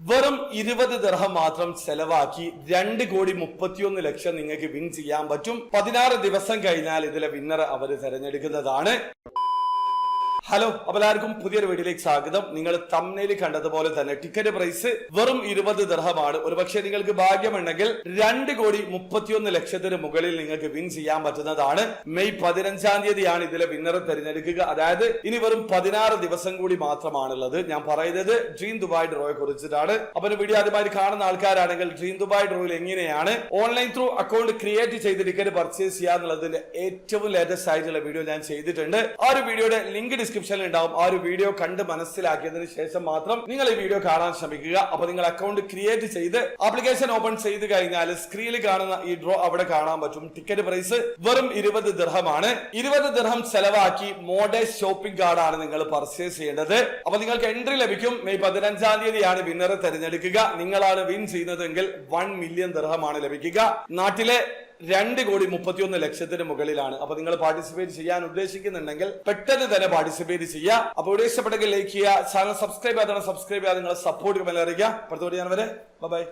വെറും 20 ദിർഹം മാത്രം ചെലവാക്കി 2,31,00,000 നിങ്ങൾക്ക് വിൻ ചെയ്യാൻ പറ്റും. 16 ദിവസം കഴിഞ്ഞാൽ ഇതിലെ വിന്നർ അവർ തിരഞ്ഞെടുക്കുന്നതാണ്. ഹലോ, അപ്പോൾ എല്ലാവർക്കും പുതിയൊരു വീഡിയോയിലേക്ക് സ്വാഗതം. നിങ്ങൾ തംബ്നെയിൽ കണ്ടതുപോലെ തന്നെ ടിക്കറ്റ് പ്രൈസ് വെറും 20 ദിർഹമാണ്. ഒരുപക്ഷെ നിങ്ങൾക്ക് ഭാഗ്യമുണ്ടെങ്കിൽ 2,31,00,000 മുകളിൽ നിങ്ങൾക്ക് വിൻ ചെയ്യാൻ പറ്റുന്നതാണ്. മെയ് 15-ാം തീയതിയാണ് ഇതിലെ വിന്നറെ തിരഞ്ഞെടുക്കുക. അതായത് ഇനി വെറും 16 ദിവസം കൂടി മാത്രമാണുള്ളത്. ഞാൻ പറയുന്നത് ഡ്രീം ദുബായ് ഡ്രോയെ കുറിച്ചിട്ടാണ്. അപ്പോൾ വീഡിയോ ആദ്യമായി കാണുന്ന ആൾക്കാരാണെങ്കിൽ ഡ്രീം ദുബായ് ഡ്രോയിൽ എങ്ങനെയാണ് ഓൺലൈൻ ത്രൂ അക്കൗണ്ട് ക്രിയേറ്റ് ചെയ്ത് ടിക്കറ്റ് പർച്ചേസ് ചെയ്യാന്നുള്ളതിന്റെ ഏറ്റവും ലേറ്റസ്റ്റ് ആയിട്ടുള്ള വീഡിയോ ഞാൻ ചെയ്തിട്ടുണ്ട്. ആ ഒരു വീഡിയോയുടെ ലിങ്ക് ഡിസ്ക്രിപ്ഷനിൽ ഉണ്ടാവും. ആ ഒരു വീഡിയോ കണ്ട് മനസ്സിലാക്കിയതിന് ശേഷം മാത്രം നിങ്ങൾ ഈ വീഡിയോ കാണാൻ ശ്രമിക്കുക. അപ്പൊ നിങ്ങൾ അക്കൗണ്ട് ക്രിയേറ്റ് ചെയ്ത് ആപ്ലിക്കേഷൻ ഓപ്പൺ ചെയ്ത് കഴിഞ്ഞാൽ സ്ക്രീനിൽ കാണുന്ന ഈ ഡ്രോ അവിടെ കാണാൻ പറ്റും. ടിക്കറ്റ് പ്രൈസ് വെറും 20 ദിർഹമാണ്. 20 ദിർഹം ചെലവാക്കി മോഡേൺ ഷോപ്പിംഗ് കാർഡാണ് നിങ്ങൾ പർച്ചേസ് ചെയ്യേണ്ടത്. അപ്പൊ നിങ്ങൾക്ക് എൻട്രി ലഭിക്കും. മെയ് 15-ാം തീയതിയാണ് വിന്നറെ തിരഞ്ഞെടുക്കുക. നിങ്ങളാണ് വിൻ ചെയ്യുന്നതെങ്കിൽ 1 മില്യൺ ദിർഹമാണ് ലഭിക്കുക. നാട്ടിലെ 2,31,00,000 മുകളിലാണ്. അപ്പൊ നിങ്ങൾ പാർട്ടിസിപ്പേറ്റ് ചെയ്യാൻ ഉദ്ദേശിക്കുന്നുണ്ടെങ്കിൽ പെട്ടെന്ന് തന്നെ പാർട്ടിസിപ്പേറ്റ് ചെയ്യുക. അപ്പൊ ഇവിടെ ഇഷ്ടപ്പെട്ടെങ്കിൽ ലൈക്ക് ചെയ്യുക, ചാനൽ സബ്സ്ക്രൈബ് ചെയ്യാതെ നിങ്ങളെ സപ്പോർട്ട് അറിയിക്കുക. അടുത്ത വീഡിയോ ഞാൻ വരെ ബൈ.